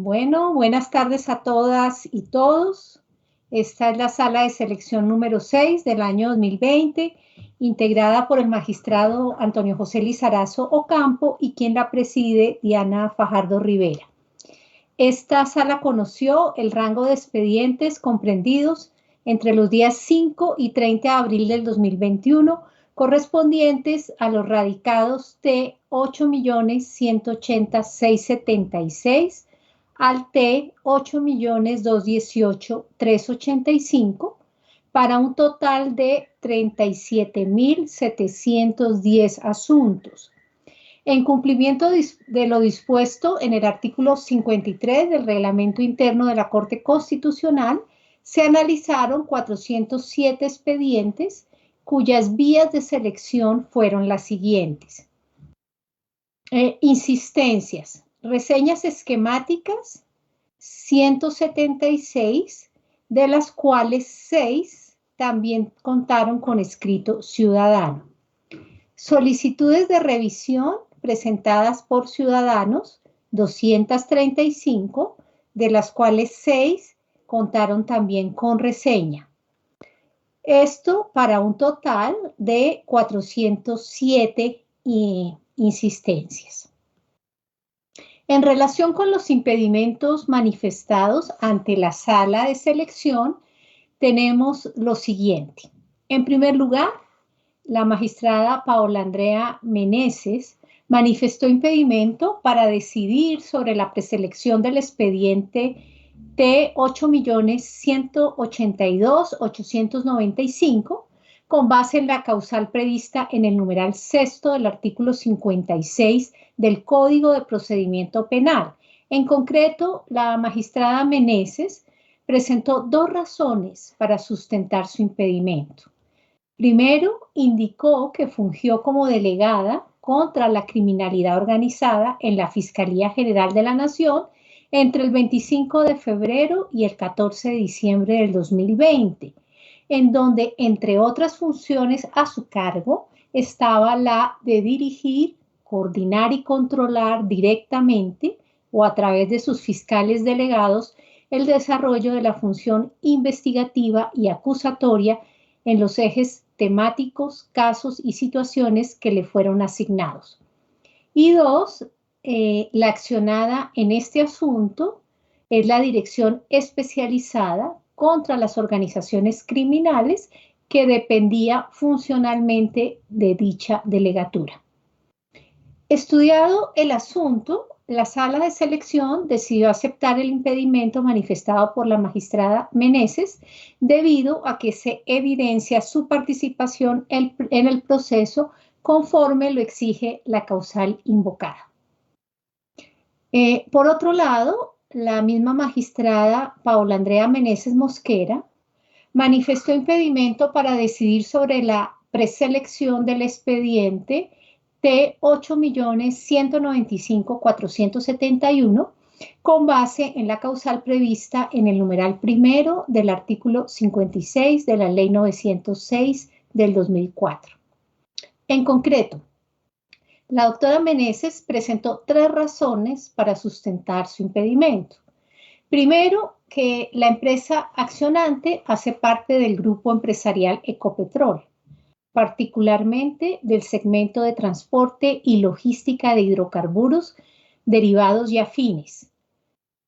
Bueno, buenas tardes a todas y todos. Esta es la sala de selección número 6 del año 2020, integrada por el magistrado Antonio José Lizarazo Ocampo y quien la preside, Diana Fajardo Rivera. Esta sala conoció el rango de expedientes comprendidos entre los días 5 y 30 de abril del 2021, correspondientes a los radicados T 8.180.676 al T 8.218.385 para un total de 37.710 asuntos. En cumplimiento de lo dispuesto en el artículo 53 del Reglamento Interno de la Corte Constitucional, se analizaron 407 expedientes cuyas vías de selección fueron las siguientes. Insistencias, reseñas esquemáticas, 176, de las cuales 6 también contaron con escrito ciudadano. Solicitudes de revisión presentadas por ciudadanos, 235, de las cuales 6 contaron también con reseña. Esto para un total de 407 insistencias. En relación con los impedimentos manifestados ante la sala de selección, tenemos lo siguiente. En primer lugar, la magistrada Paola Andrea Meneses manifestó impedimento para decidir sobre la preselección del expediente T 8.182.895 con base en la causal prevista en el numeral 6 del artículo 56 del Código de Procedimiento Penal. En concreto, la magistrada Meneses presentó 2 razones para sustentar su impedimento. Primero, indicó que fungió como delegada contra la criminalidad organizada en la Fiscalía General de la Nación entre el 25 de febrero y el 14 de diciembre del 2020, en donde, entre otras funciones a su cargo, estaba la de dirigir, coordinar y controlar directamente o a través de sus fiscales delegados el desarrollo de la función investigativa y acusatoria en los ejes temáticos, casos y situaciones que le fueron asignados. Y 2, la accionada en este asunto es la Dirección Especializada contra las Organizaciones Criminales que dependía funcionalmente de dicha delegatura. Estudiado el asunto, la sala de selección decidió aceptar el impedimento manifestado por la magistrada Meneses debido a que se evidencia su participación en el proceso conforme lo exige la causal invocada. Por otro lado, la misma magistrada Paola Andrea Meneses Mosquera manifestó impedimento para decidir sobre la preselección del expediente T 8.195.471 con base en la causal prevista en el numeral primero del artículo 56 de la Ley 906 del 2004. En concreto, la doctora Meneses presentó 3 razones para sustentar su impedimento. Primero, que la empresa accionante hace parte del grupo empresarial Ecopetrol, particularmente del segmento de transporte y logística de hidrocarburos, derivados y afines.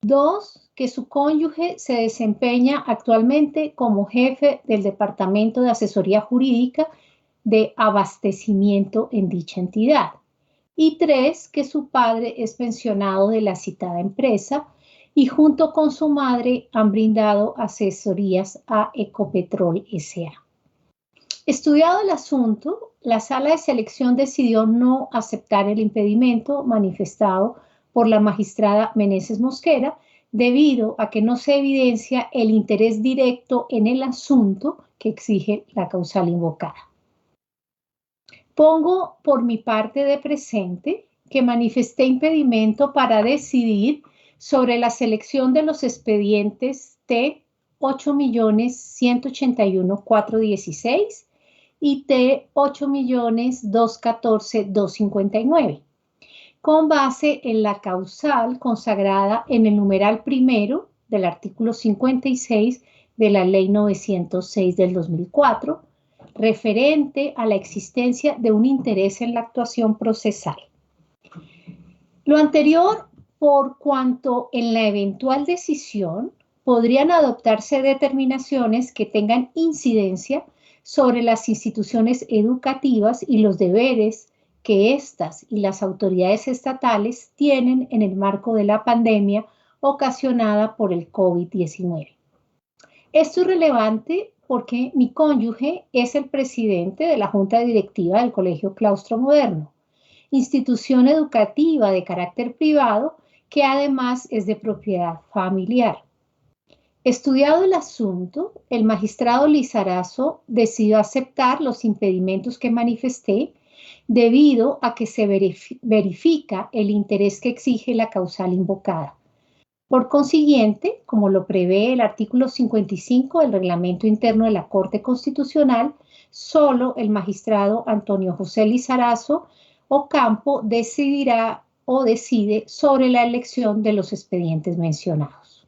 2, que su cónyuge se desempeña actualmente como jefe del Departamento de Asesoría Jurídica de Abastecimiento en dicha entidad. Y 3, que su padre es pensionado de la citada empresa y junto con su madre han brindado asesorías a Ecopetrol S.A. Estudiado el asunto, la sala de selección decidió no aceptar el impedimento manifestado por la magistrada Meneses Mosquera debido a que no se evidencia el interés directo en el asunto que exige la causal invocada. Pongo por mi parte de presente que manifesté impedimento para decidir sobre la selección de los expedientes T 8.181.416 y T 8.214.259, con base en la causal consagrada en el numeral primero del artículo 56 de la Ley 906 del 2004, referente a la existencia de un interés en la actuación procesal. Lo anterior, por cuanto en la eventual decisión podrían adoptarse determinaciones que tengan incidencia sobre las instituciones educativas y los deberes que éstas y las autoridades estatales tienen en el marco de la pandemia ocasionada por el COVID-19. Esto es relevante porque mi cónyuge es el presidente de la Junta Directiva del Colegio Claustro Moderno, institución educativa de carácter privado que además es de propiedad familiar. Estudiado el asunto, el magistrado Lizarazo decidió aceptar los impedimentos que manifesté debido a que se verifica el interés que exige la causal invocada. Por consiguiente, como lo prevé el artículo 55 del Reglamento Interno de la Corte Constitucional, solo el magistrado Antonio José Lizarazo Ocampo decidirá o decide sobre la elección de los expedientes mencionados.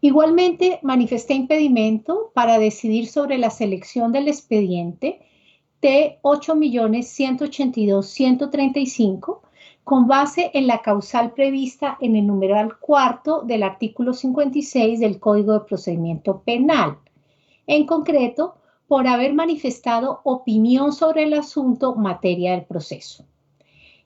Igualmente, manifesté impedimento para decidir sobre la selección del expediente T8.182.135 con base en la causal prevista en el numeral cuarto del artículo 56 del Código de Procedimiento Penal. En concreto, por haber manifestado opinión sobre el asunto materia del proceso.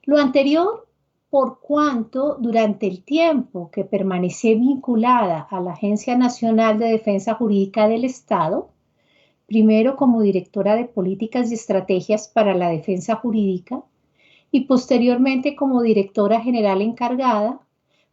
Lo anterior, por cuanto durante el tiempo que permanecí vinculada a la Agencia Nacional de Defensa Jurídica del Estado, primero como directora de Políticas y Estrategias para la Defensa Jurídica y posteriormente como directora general encargada,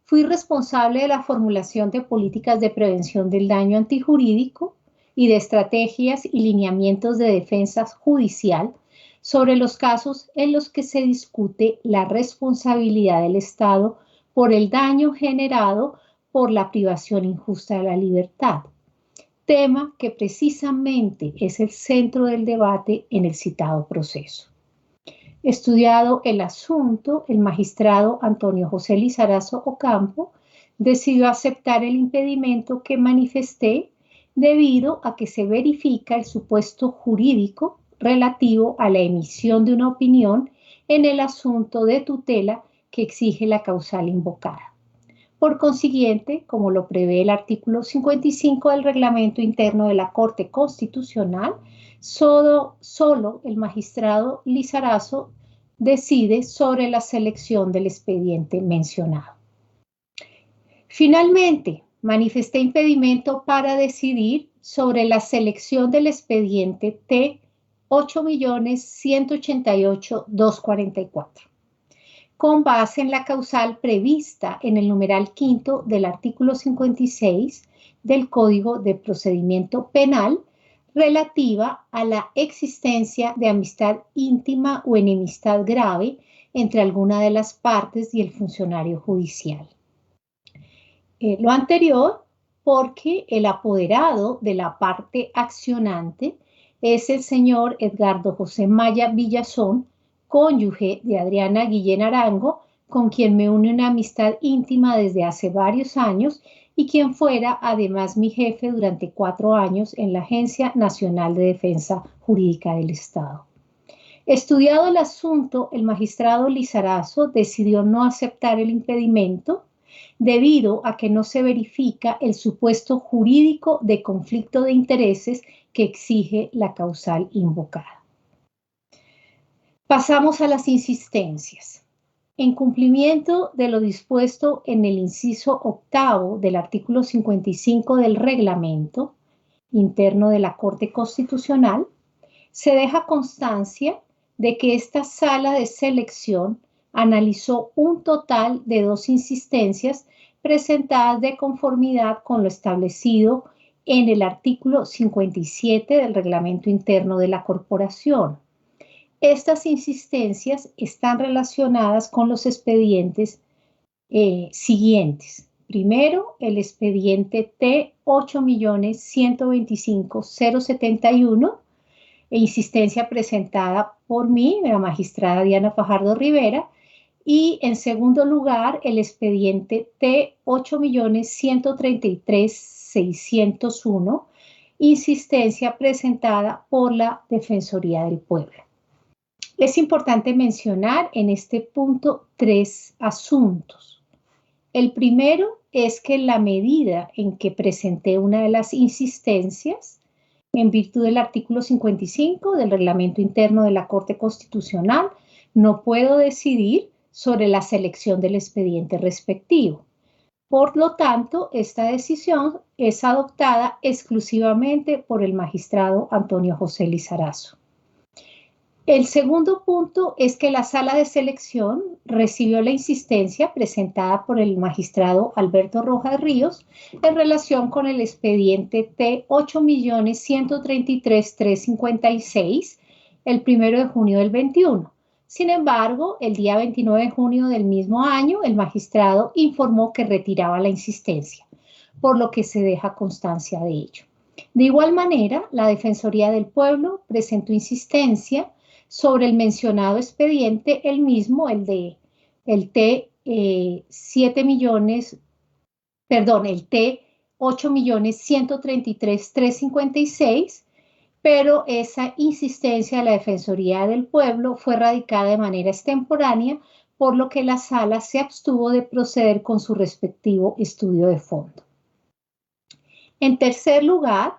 fui responsable de la formulación de políticas de prevención del daño antijurídico y de estrategias y lineamientos de defensa judicial sobre los casos en los que se discute la responsabilidad del Estado por el daño generado por la privación injusta de la libertad, tema que precisamente es el centro del debate en el citado proceso. Estudiado el asunto, el magistrado Antonio José Lizarazo Ocampo decidió aceptar el impedimento que manifesté debido a que se verifica el supuesto jurídico relativo a la emisión de una opinión en el asunto de tutela que exige la causal invocada. Por consiguiente, como lo prevé el artículo 55 del Reglamento Interno de la Corte Constitucional, solo el magistrado Lizarazo decide sobre la selección del expediente mencionado. Finalmente, manifesté impedimento para decidir sobre la selección del expediente T8.188.244, con base en la causal prevista en el numeral quinto del artículo 56 del Código de Procedimiento Penal, relativa a la existencia de amistad íntima o enemistad grave entre alguna de las partes y el funcionario judicial. Lo anterior porque el apoderado de la parte accionante es el señor Edgardo José Maya Villazón, cónyuge de Adriana Guillén Arango, con quien me une una amistad íntima desde hace varios años y quien fuera además mi jefe durante 4 años en la Agencia Nacional de Defensa Jurídica del Estado. Estudiado el asunto, el magistrado Lizarazo decidió no aceptar el impedimento debido a que no se verifica el supuesto jurídico de conflicto de intereses que exige la causal invocada. Pasamos a las insistencias. En cumplimiento de lo dispuesto en el inciso octavo del artículo 55 del Reglamento Interno de la Corte Constitucional, se deja constancia de que esta sala de selección analizó un total de 2 insistencias presentadas de conformidad con lo establecido en el artículo 57 del Reglamento Interno de la Corporación. Estas insistencias están relacionadas con los expedientes siguientes. Primero, el expediente T8.125.071, insistencia presentada por mí, la magistrada Diana Fajardo Rivera, Y en segundo lugar, el expediente T8.133.601, insistencia presentada por la Defensoría del Pueblo. Es importante mencionar en este punto 3 asuntos. El primero es que en la medida en que presenté una de las insistencias, en virtud del artículo 55 del Reglamento Interno de la Corte Constitucional, no puedo decidir sobre la selección del expediente respectivo. Por lo tanto, esta decisión es adoptada exclusivamente por el magistrado Antonio José Lizarazo. El segundo punto es que la sala de selección recibió la insistencia presentada por el magistrado Alberto Rojas Ríos en relación con el expediente T8.133.356 el 1 de junio del 21. Sin embargo, el día 29 de junio del mismo año, el magistrado informó que retiraba la insistencia, por lo que se deja constancia de ello. De igual manera, la Defensoría del Pueblo presentó insistencia sobre el mencionado expediente, el mismo, el T8.133.356, pero esa insistencia de la Defensoría del Pueblo fue radicada de manera extemporánea, por lo que la sala se abstuvo de proceder con su respectivo estudio de fondo. En tercer lugar,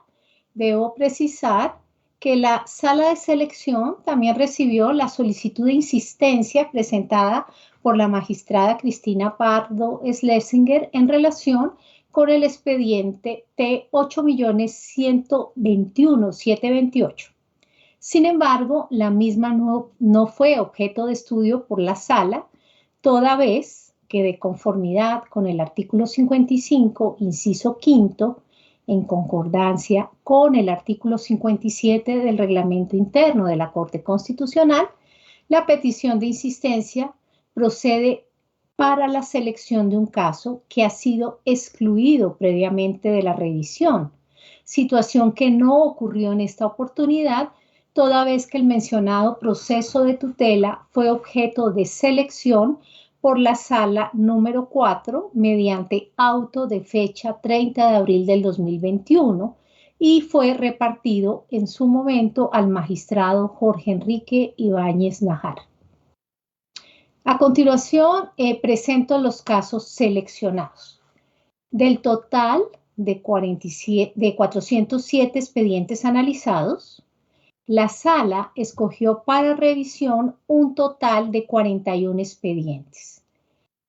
debo precisar que la sala de selección también recibió la solicitud de insistencia presentada por la magistrada Cristina Pardo Schlesinger en relación con el expediente T8.121.728. Sin embargo, la misma no fue objeto de estudio por la sala, toda vez que de conformidad con el artículo 55, inciso quinto, en concordancia con el artículo 57 del Reglamento Interno de la Corte Constitucional, la petición de insistencia procede para la selección de un caso que ha sido excluido previamente de la revisión, situación que no ocurrió en esta oportunidad, toda vez que el mencionado proceso de tutela fue objeto de selección por la sala número 4 mediante auto de fecha 30 de abril del 2021 y fue repartido en su momento al magistrado Jorge Enrique Ibáñez Najar. A continuación, presento los casos seleccionados. Del total de 407 expedientes analizados, la sala escogió para revisión un total de 41 expedientes.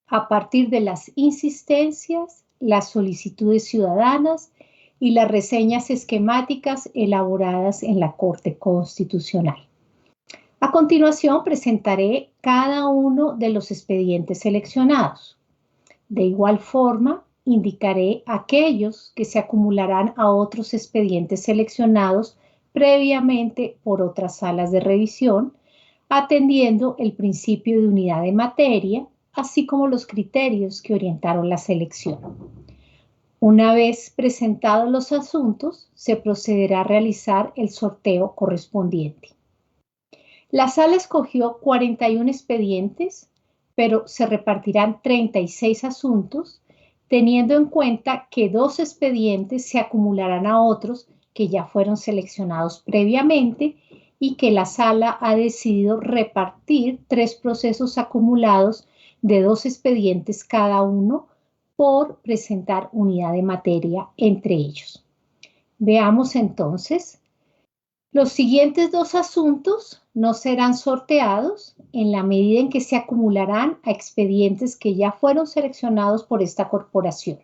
A partir de las insistencias, las solicitudes ciudadanas y las reseñas esquemáticas elaboradas en la Corte Constitucional. A continuación, presentaré cada uno de los expedientes seleccionados. De igual forma, indicaré aquellos que se acumularán a otros expedientes seleccionados previamente por otras salas de revisión, atendiendo el principio de unidad de materia, así como los criterios que orientaron la selección. Una vez presentados los asuntos, se procederá a realizar el sorteo correspondiente. La sala escogió 41 expedientes, pero se repartirán 36 asuntos, teniendo en cuenta que 2 expedientes se acumularán a otros que ya fueron seleccionados previamente y que la sala ha decidido repartir 3 procesos acumulados de 2 expedientes cada uno por presentar unidad de materia entre ellos. Veamos entonces. Los siguientes 2 asuntos no serán sorteados en la medida en que se acumularán a expedientes que ya fueron seleccionados por esta corporación.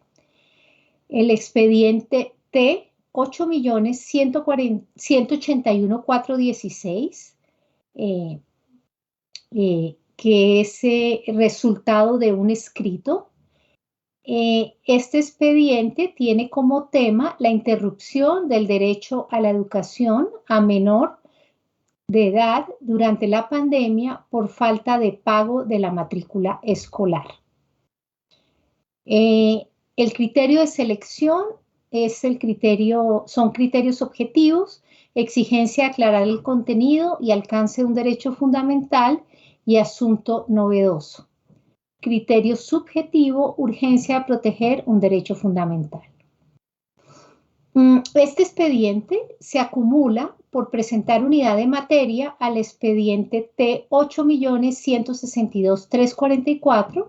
El expediente T8.181.416, que es resultado de un escrito. Este expediente tiene como tema la interrupción del derecho a la educación a menor de edad durante la pandemia por falta de pago de la matrícula escolar. El criterio de selección son criterios objetivos, exigencia de aclarar el contenido y alcance de un derecho fundamental y asunto novedoso. Criterio subjetivo, urgencia de proteger un derecho fundamental. Este expediente se acumula por presentar unidad de materia al expediente T8.162.344,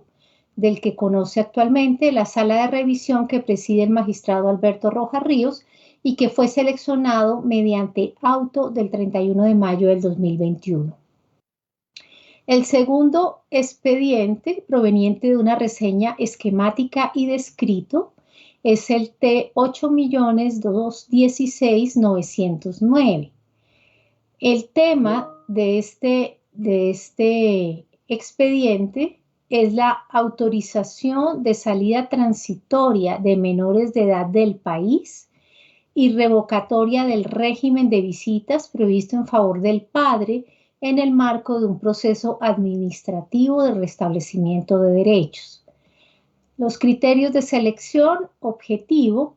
del que conoce actualmente la sala de revisión que preside el magistrado Alberto Rojas Ríos y que fue seleccionado mediante auto del 31 de mayo del 2021. El segundo expediente, proveniente de una reseña esquemática y descrito, es el T8.216.909. El tema de este expediente es la autorización de salida transitoria de menores de edad del país y revocatoria del régimen de visitas previsto en favor del padre en el marco de un proceso administrativo de restablecimiento de derechos. Los criterios de selección: objetivo,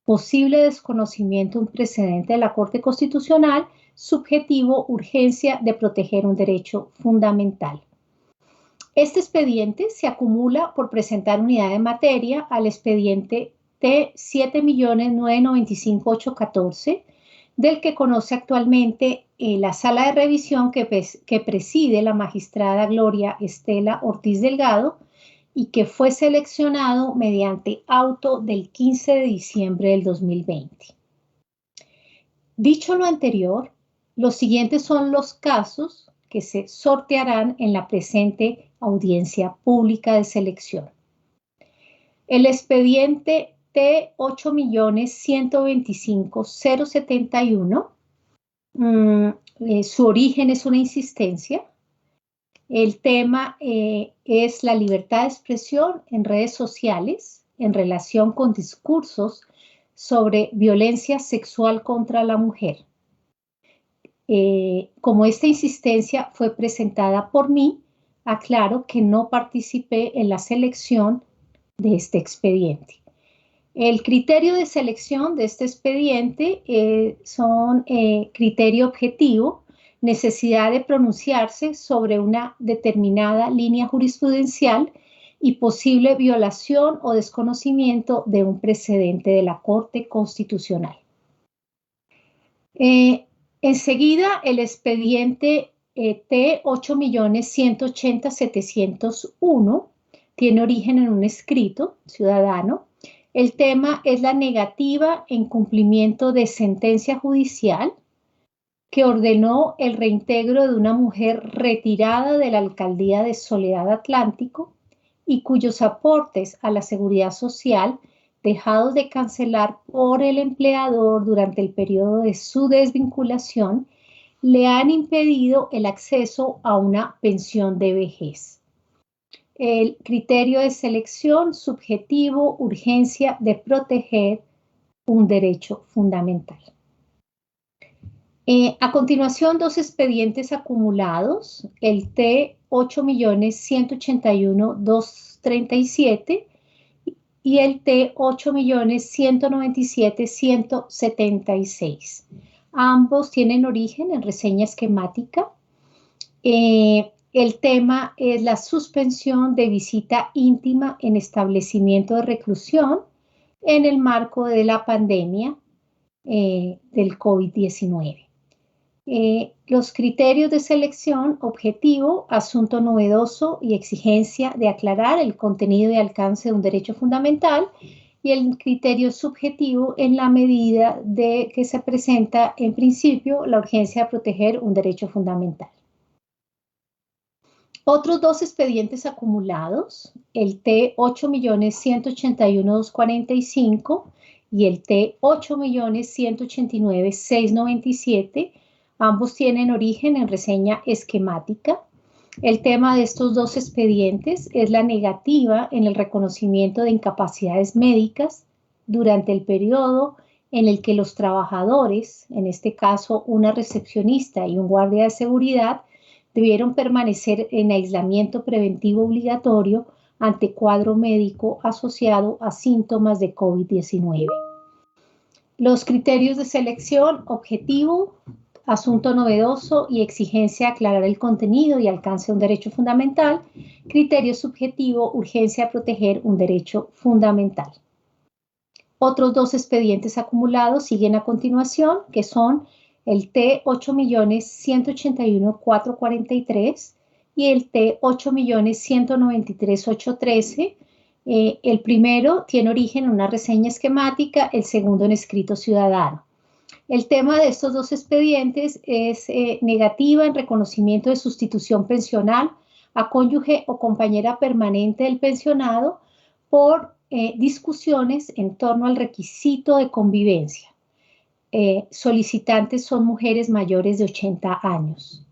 posible desconocimiento de un precedente de la Corte Constitucional; subjetivo, urgencia de proteger un derecho fundamental. Este expediente se acumula por presentar unidad de materia al expediente T7.995.814, del que conoce actualmente la sala de revisión que preside la magistrada Gloria Estela Ortiz Delgado y que fue seleccionado mediante auto del 15 de diciembre del 2020. Dicho lo anterior, los siguientes son los casos que se sortearán en la presente audiencia pública de selección. El expediente T8.125.071, su origen es una insistencia. El tema es la libertad de expresión en redes sociales en relación con discursos sobre violencia sexual contra la mujer. Como esta insistencia fue presentada por mí, aclaro que no participé en la selección de este expediente. El criterio de selección de este expediente son criterio objetivo, necesidad de pronunciarse sobre una determinada línea jurisprudencial y posible violación o desconocimiento de un precedente de la Corte Constitucional. Enseguida, el expediente T8.180.701 tiene origen en un escrito ciudadano. El tema es la negativa en cumplimiento de sentencia judicial que ordenó el reintegro de una mujer retirada de la alcaldía de Soledad Atlántico y cuyos aportes a la seguridad social dejados de cancelar por el empleador durante el periodo de su desvinculación le han impedido el acceso a una pensión de vejez. El criterio de selección: subjetivo, urgencia de proteger un derecho fundamental. A continuación, dos expedientes acumulados, el T8.181.237 y el T8.197.176. Ambos tienen origen en reseña esquemática. El tema es la suspensión de visita íntima en establecimiento de reclusión en el marco de la pandemia del COVID-19. Los criterios de selección: objetivo, asunto novedoso y exigencia de aclarar el contenido y alcance de un derecho fundamental, y el criterio subjetivo en la medida de que se presenta en principio la urgencia de proteger un derecho fundamental. Otros dos expedientes acumulados, el T8.181.245 y el T8.189.697, ambos tienen origen en reseña esquemática. El tema de estos dos expedientes es la negativa en el reconocimiento de incapacidades médicas durante el periodo en el que los trabajadores, en este caso una recepcionista y un guardia de seguridad, debieron permanecer en aislamiento preventivo obligatorio ante cuadro médico asociado a síntomas de COVID-19. Los criterios de selección: objetivo, asunto novedoso y exigencia de aclarar el contenido y alcance de un derecho fundamental. Criterio subjetivo, urgencia de proteger un derecho fundamental. Otros dos expedientes acumulados siguen a continuación, que son el T8.181.443 y el T8.193.813. El primero tiene origen en una reseña esquemática, el segundo en escrito ciudadano. El tema de estos dos expedientes es negativa en reconocimiento de sustitución pensional a cónyuge o compañera permanente del pensionado por discusiones en torno al requisito de convivencia. Solicitantes son mujeres mayores de 80 años.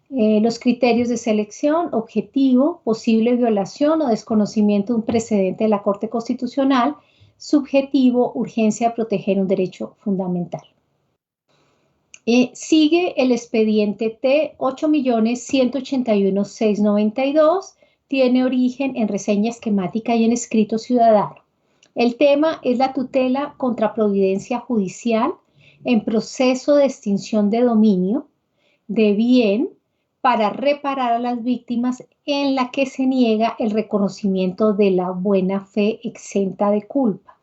Los criterios de selección: objetivo, posible violación o desconocimiento de un precedente de la Corte Constitucional; subjetivo, urgencia de proteger un derecho fundamental. Sigue el expediente T8.181.692, tiene origen en reseña esquemática y en escrito ciudadano. El tema es la tutela contra providencia judicial en proceso de extinción de dominio de bien para reparar a las víctimas, en la que se niega el reconocimiento de la buena fe exenta de culpa.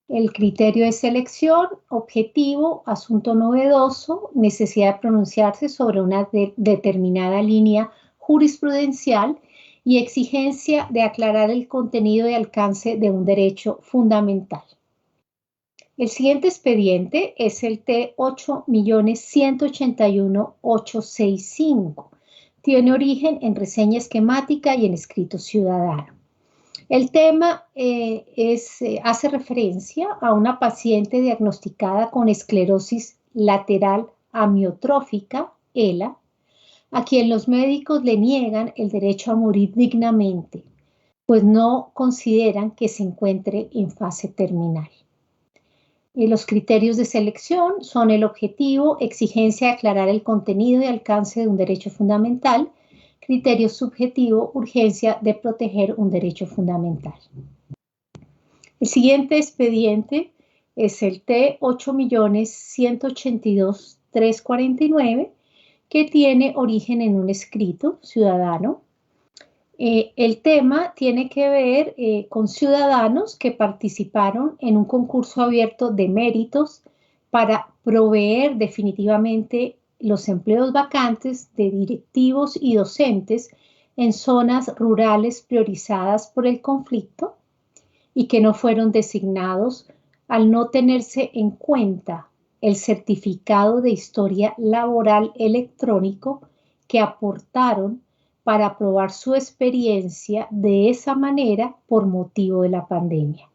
El criterio de selección: objetivo, asunto novedoso, necesidad de pronunciarse sobre una determinada línea jurisprudencial y exigencia de aclarar el contenido y alcance de un derecho fundamental. El siguiente expediente es el T8.181.865. Tiene origen en reseña esquemática y en escrito ciudadano. El tema hace referencia a una paciente diagnosticada con esclerosis lateral amiotrófica, ELA, a quien los médicos le niegan el derecho a morir dignamente, pues no consideran que se encuentre en fase terminal. Los criterios de selección son el objetivo, exigencia de aclarar el contenido y alcance de un derecho fundamental; criterio subjetivo, urgencia de proteger un derecho fundamental. El siguiente expediente es el T8.182.349, que tiene origen en un escrito ciudadano. El tema tiene que ver con ciudadanos que participaron en un concurso abierto de méritos para proveer definitivamente los empleos vacantes de directivos y docentes en zonas rurales priorizadas por el conflicto y que no fueron designados al no tenerse en cuenta el certificado de historia laboral electrónico que aportaron para probar su experiencia de esa manera por motivo de la pandemia.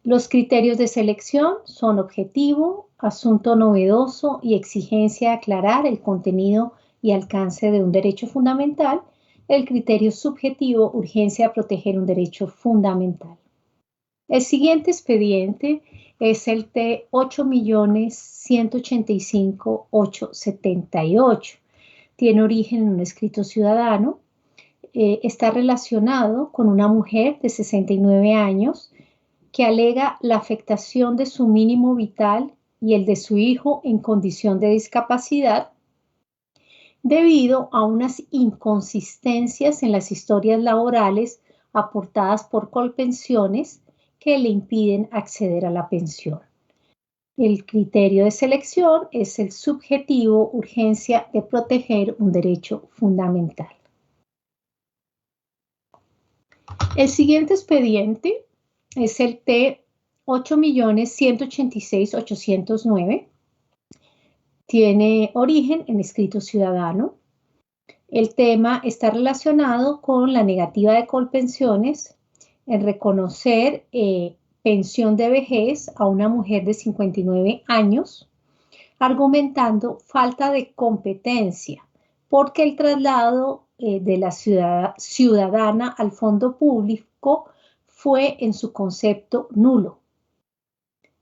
Los criterios de selección son objetivo, asunto novedoso y exigencia de aclarar el contenido y alcance de un derecho fundamental; el criterio subjetivo, urgencia de proteger un derecho fundamental. El siguiente expediente es el T8.185.878. Tiene origen en un escrito ciudadano. Está relacionado con una mujer de 69 años que alega la afectación de su mínimo vital y el de su hijo en condición de discapacidad debido a unas inconsistencias en las historias laborales aportadas por Colpensiones que le impiden acceder a la pensión. El criterio de selección es el subjetivo, urgencia de proteger un derecho fundamental. El siguiente expediente es el T8.186.809. Tiene origen en escrito ciudadano. El tema está relacionado con la negativa de Colpensiones en reconocer pensión de vejez a una mujer de 59 años, argumentando falta de competencia, porque el traslado de la ciudadana al fondo público fue en su concepto nulo.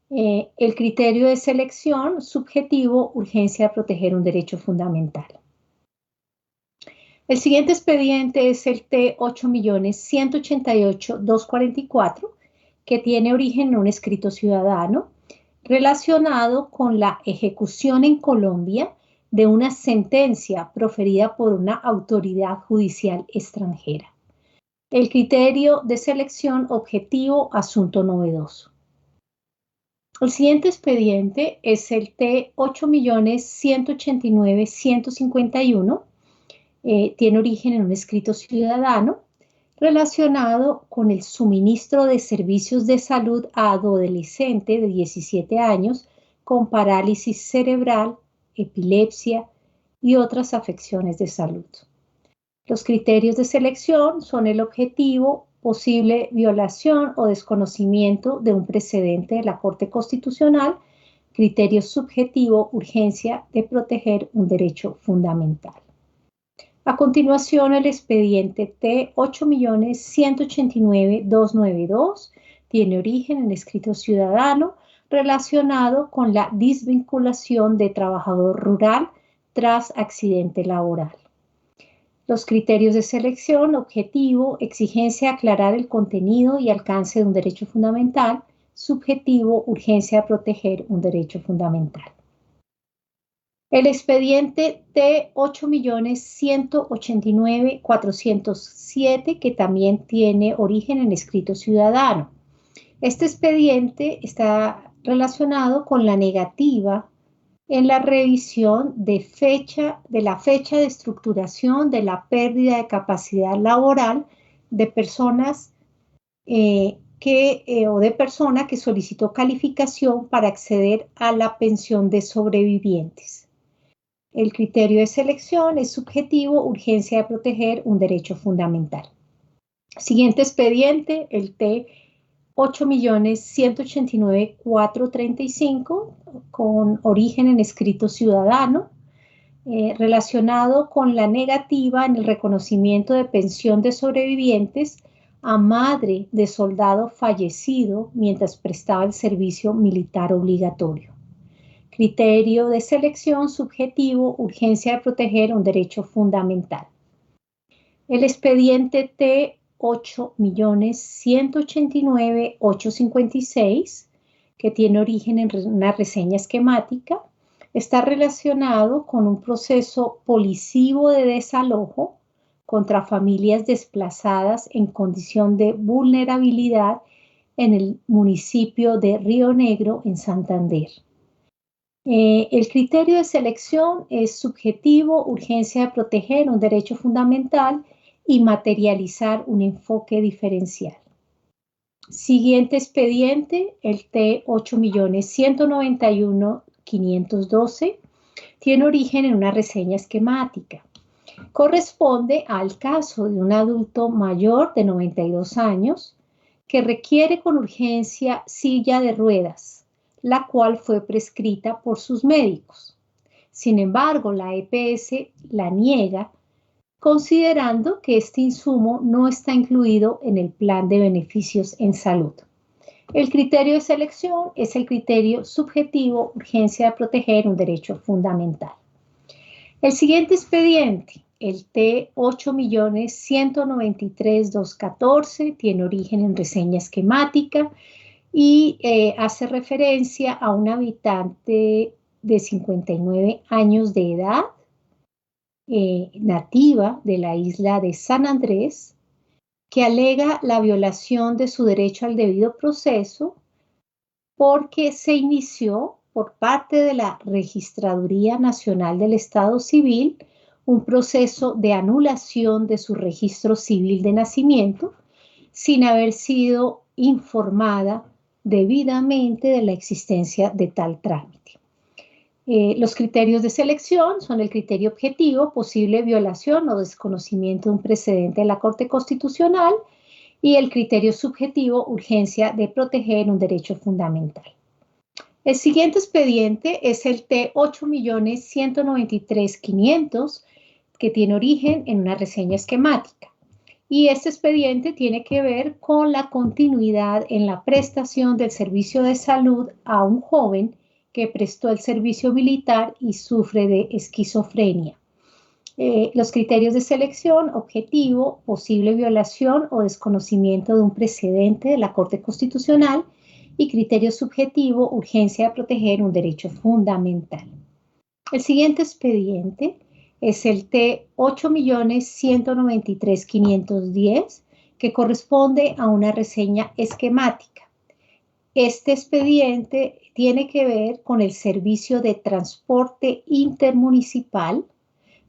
El criterio de selección: subjetivo, urgencia de proteger un derecho fundamental. El siguiente expediente es el T8.188.244, que tiene origen en un escrito ciudadano. relacionado con la ejecución en Colombia de una sentencia proferida por una autoridad judicial extranjera. El criterio de selección objetivo, asunto novedoso. El siguiente expediente es el T8.189.151. Tiene origen en un escrito ciudadano relacionado con el suministro de servicios de salud a adolescente de 17 años con parálisis cerebral, epilepsia y otras afecciones de salud. Los criterios de selección son el objetivo, posible violación o desconocimiento de un precedente de la Corte Constitucional, criterio subjetivo, urgencia de proteger un derecho fundamental. A continuación, el expediente T8.189.292 tiene origen en escrito ciudadano relacionado con la desvinculación de trabajador rural tras accidente laboral. Los criterios de selección, objetivo, exigencia de aclarar el contenido y alcance de un derecho fundamental, subjetivo, urgencia de proteger un derecho fundamental. El expediente T8.189.407, que también tiene origen en escrito ciudadano. Este expediente está relacionado con la negativa en la revisión de la fecha de estructuración de la pérdida de capacidad laboral de personas persona que solicitó calificación para acceder a la pensión de sobrevivientes. El criterio de selección es subjetivo, urgencia de proteger un derecho fundamental. Siguiente expediente, el T8.189.435, con origen en escrito ciudadano, relacionado con la negativa en el reconocimiento de pensión de sobrevivientes a madre de soldado fallecido mientras prestaba el servicio militar obligatorio. Criterio de selección subjetivo, urgencia de proteger un derecho fundamental. El expediente T8.189.856, que tiene origen en una reseña esquemática, está relacionado con un proceso policivo de desalojo contra familias desplazadas en condición de vulnerabilidad en el municipio de Río Negro, en Santander. El criterio de selección es subjetivo, urgencia de proteger un derecho fundamental y materializar un enfoque diferencial. Siguiente expediente, el T8.191.512, tiene origen en una reseña esquemática. Corresponde al caso de un adulto mayor de 92 años que requiere con urgencia silla de ruedas, la cual fue prescrita por sus médicos. Sin embargo, la EPS la niega, considerando que este insumo no está incluido en el plan de beneficios en salud. El criterio de selección es el criterio subjetivo, urgencia de proteger un derecho fundamental. El siguiente expediente, el T8.193.214, tiene origen en reseña esquemática y hace referencia a un habitante de 59 años de edad, nativa de la isla de San Andrés, que alega la violación de su derecho al debido proceso porque se inició por parte de la Registraduría Nacional del Estado Civil un proceso de anulación de su registro civil de nacimiento sin haber sido informada debidamente de la existencia de tal trámite. Los criterios de selección son el criterio objetivo, posible violación o desconocimiento de un precedente de la Corte Constitucional, y el criterio subjetivo, urgencia de proteger un derecho fundamental. El siguiente expediente es el T8.193.500, que tiene origen en una reseña esquemática. Y este expediente tiene que ver con la continuidad en la prestación del servicio de salud a un joven que prestó el servicio militar y sufre de esquizofrenia. Los criterios de selección, objetivo, posible violación o desconocimiento de un precedente de la Corte Constitucional, Y criterio subjetivo, urgencia de proteger un derecho fundamental. El siguiente expediente es el T8.193.510, que corresponde a una reseña esquemática. Este expediente tiene que ver con el servicio de transporte intermunicipal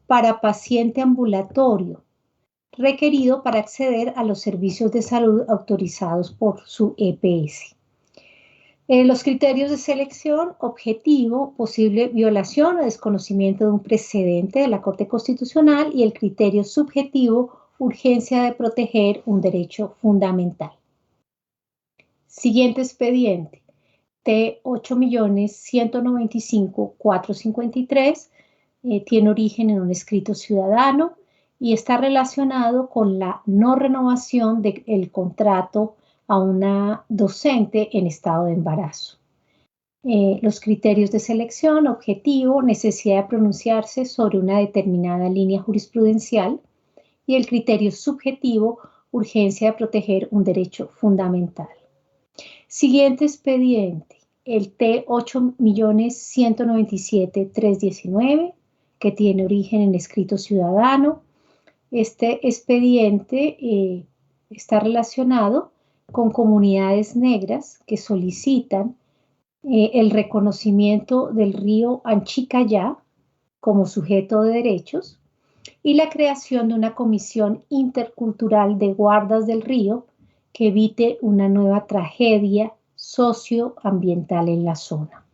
para paciente ambulatorio, requerido para acceder a los servicios de salud autorizados por su EPS. Los criterios de selección: objetivo, posible violación o desconocimiento de un precedente de la Corte Constitucional, y el criterio subjetivo, urgencia de proteger un derecho fundamental. Siguiente expediente, T8.195.453, tiene origen en un escrito ciudadano y está relacionado con la no renovación del contrato a una docente en estado de embarazo. Los criterios de selección: objetivo, necesidad de pronunciarse sobre una determinada línea jurisprudencial, y el criterio subjetivo, urgencia de proteger un derecho fundamental. Siguiente expediente, el T8.197.319, que tiene origen en escrito ciudadano. Este expediente está relacionado con comunidades negras que solicitan el reconocimiento del río Anchicayá como sujeto de derechos y la creación de una comisión intercultural de guardas del río que evite una nueva tragedia socioambiental en la zona.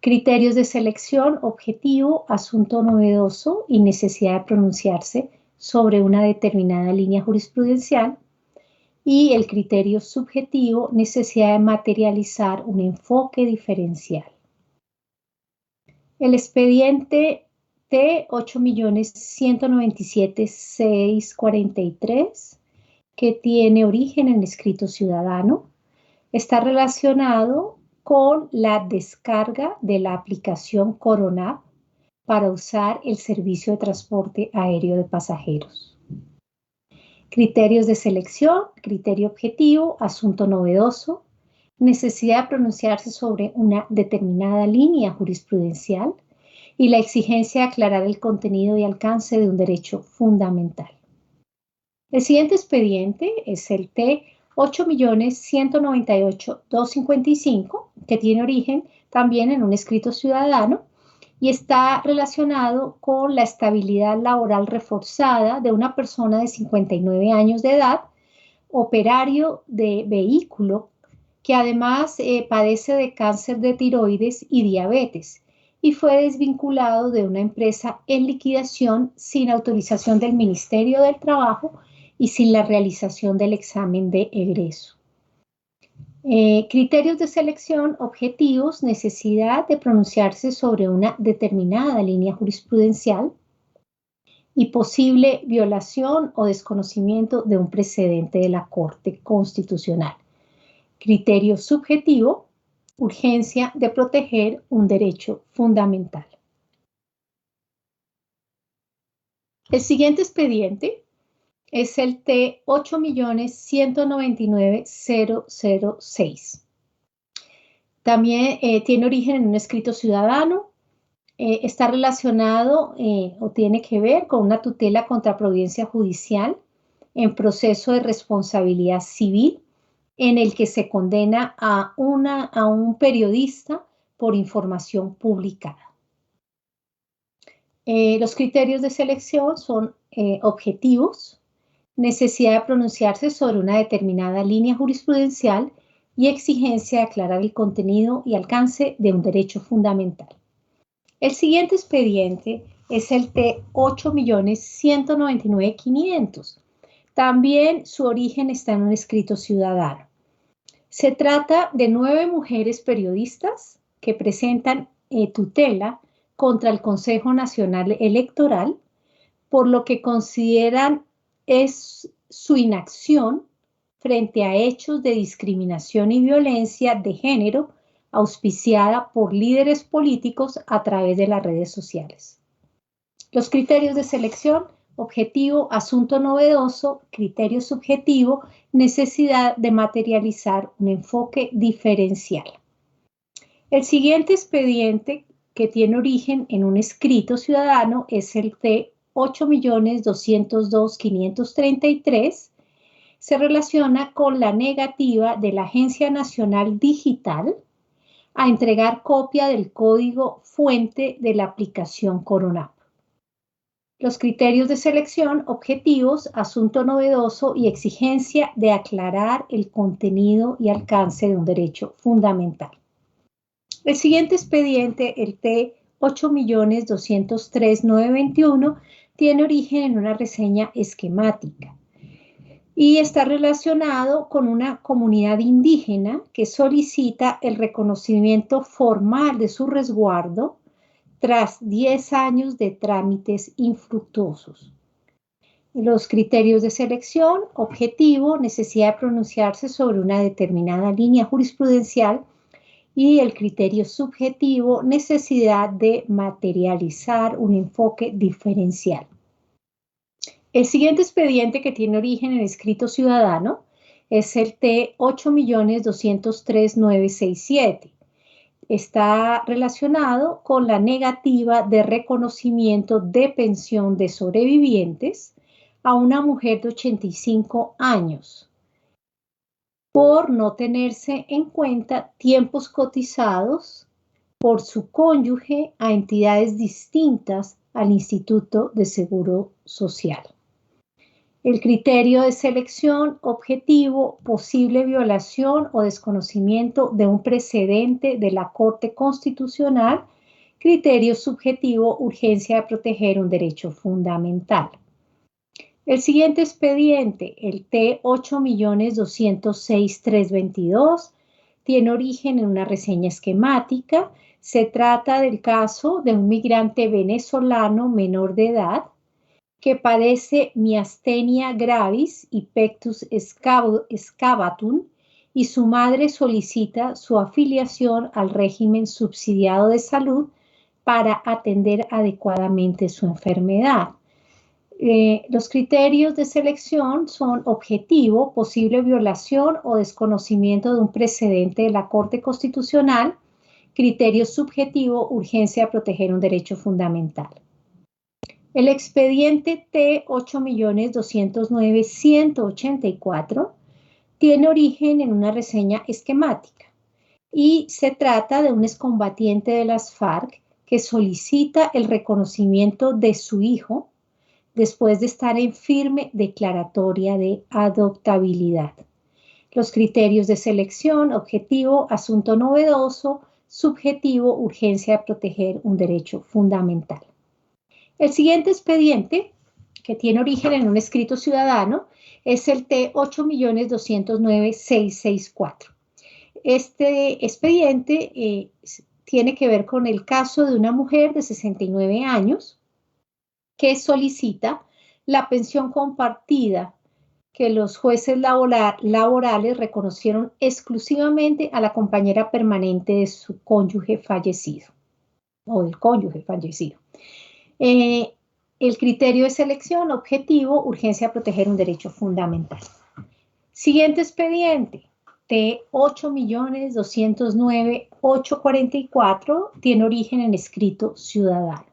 Criterios de selección: objetivo, asunto novedoso y necesidad de pronunciarse sobre una determinada línea jurisprudencial, y el criterio subjetivo, necesidad de materializar un enfoque diferencial. El expediente T8.197.643, que tiene origen en escrito ciudadano, está relacionado con la descarga de la aplicación Coronap para usar el servicio de transporte aéreo de pasajeros. Criterios de selección: criterio objetivo, asunto novedoso, necesidad de pronunciarse sobre una determinada línea jurisprudencial y la exigencia de aclarar el contenido y alcance de un derecho fundamental. El siguiente expediente es el T8.198.255, que tiene origen también en un escrito ciudadano y está relacionado con la estabilidad laboral reforzada de una persona de 59 años de edad, operario de vehículo, que además padece de cáncer de tiroides y diabetes, y fue desvinculado de una empresa en liquidación sin autorización del Ministerio del Trabajo y sin la realización del examen de egreso. Criterios de selección: objetivos, necesidad de pronunciarse sobre una determinada línea jurisprudencial y posible violación o desconocimiento de un precedente de la Corte Constitucional. Criterio subjetivo: urgencia de proteger un derecho fundamental. El siguiente expediente es el T8.199.006. También tiene origen en un escrito ciudadano, está relacionado o tiene que ver con una tutela contra providencia judicial en proceso de responsabilidad civil en el que se condena a un periodista por información publicada. Los criterios de selección son objetivos, necesidad de pronunciarse sobre una determinada línea jurisprudencial y exigencia de aclarar el contenido y alcance de un derecho fundamental. El siguiente expediente es el T8.199.500. También su origen está en un escrito ciudadano. Se trata de 9 mujeres periodistas que presentan tutela contra el Consejo Nacional Electoral por lo que consideran es su inacción frente a hechos de discriminación y violencia de género auspiciada por líderes políticos a través de las redes sociales. Los criterios de selección: objetivo, asunto novedoso, criterio subjetivo, necesidad de materializar un enfoque diferencial. El siguiente expediente que tiene origen en un escrito ciudadano es el T8.202.533. Se relaciona con la negativa de la Agencia Nacional Digital a entregar copia del código fuente de la aplicación Coronap. Los criterios de selección, objetivos, asunto novedoso y exigencia de aclarar el contenido y alcance de un derecho fundamental. El siguiente expediente, el T8.203.921, tiene origen en una reseña esquemática y está relacionado con una comunidad indígena que solicita el reconocimiento formal de su resguardo tras 10 años de trámites infructuosos. Los criterios de selección, objetivo, necesidad de pronunciarse sobre una determinada línea jurisprudencial, y el criterio subjetivo, necesidad de materializar un enfoque diferencial. El siguiente expediente que tiene origen en escrito ciudadano es el T8.203.967. Está relacionado con la negativa de reconocimiento de pensión de sobrevivientes a una mujer de 85 años por no tenerse en cuenta tiempos cotizados por su cónyuge a entidades distintas al Instituto de Seguro Social. El criterio de selección, objetivo, posible violación o desconocimiento de un precedente de la Corte Constitucional, criterio subjetivo, urgencia de proteger un derecho fundamental. El siguiente expediente, el T8.206.322, tiene origen en una reseña esquemática. Se trata del caso de un migrante venezolano menor de edad que padece miastenia gravis y pectus excavatum y su madre solicita su afiliación al régimen subsidiado de salud para atender adecuadamente su enfermedad. Los criterios de selección son objetivo, posible violación o desconocimiento de un precedente de la Corte Constitucional, criterio subjetivo, urgencia de proteger un derecho fundamental. El expediente T8.209.184 tiene origen en una reseña esquemática y se trata de un excombatiente de las FARC que solicita el reconocimiento de su hijo después de estar en firme declaratoria de adoptabilidad. Los criterios de selección, objetivo, asunto novedoso, subjetivo, urgencia de proteger un derecho fundamental. El siguiente expediente, que tiene origen en un escrito ciudadano, es el T8.209.664. Este expediente tiene que ver con el caso de una mujer de 69 años que solicita la pensión compartida que los jueces laborales reconocieron exclusivamente a la compañera permanente de su cónyuge fallecido o del cónyuge fallecido. El criterio de selección, objetivo, urgencia de proteger un derecho fundamental. Siguiente expediente, T8.209.844, tiene origen en escrito ciudadano.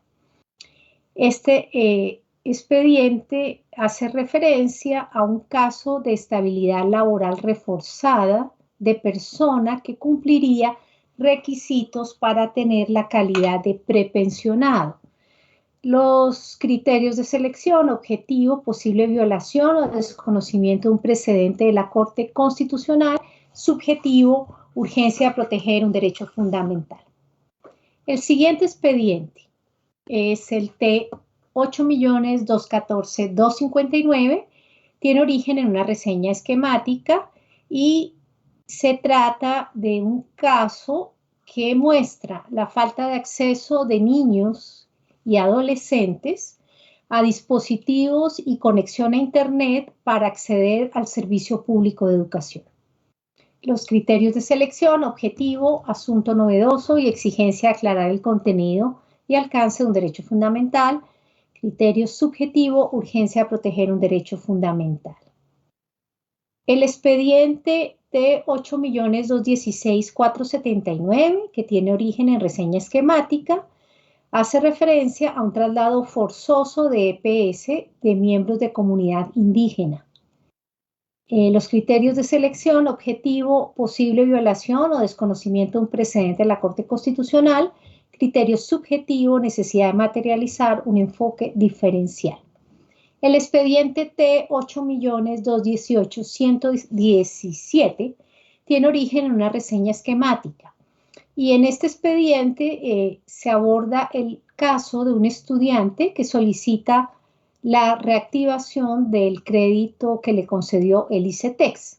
Este expediente hace referencia a un caso de estabilidad laboral reforzada de persona que cumpliría requisitos para tener la calidad de prepensionado. Los criterios de selección, objetivo, posible violación o desconocimiento de un precedente de la Corte Constitucional, subjetivo, urgencia de proteger un derecho fundamental. El siguiente expediente es el T8.214.259, tiene origen en una reseña esquemática y se trata de un caso que muestra la falta de acceso de niños y adolescentes a dispositivos y conexión a Internet para acceder al servicio público de educación. Los criterios de selección, objetivo, asunto novedoso y exigencia de aclarar el contenido y alcance de un derecho fundamental, Criterio subjetivo, urgencia a proteger un derecho fundamental. El expediente T8.216.479, que tiene origen en reseña esquemática, hace referencia a un traslado forzoso de EPS de miembros de comunidad indígena. Los criterios de selección, objetivo, posible violación o desconocimiento de un precedente de la Corte Constitucional. Criterio subjetivo, necesidad de materializar un enfoque diferencial. El expediente T8.218.117 tiene origen en una reseña esquemática. Y en este expediente se aborda el caso de un estudiante que solicita la reactivación del crédito que le concedió el ICETEX,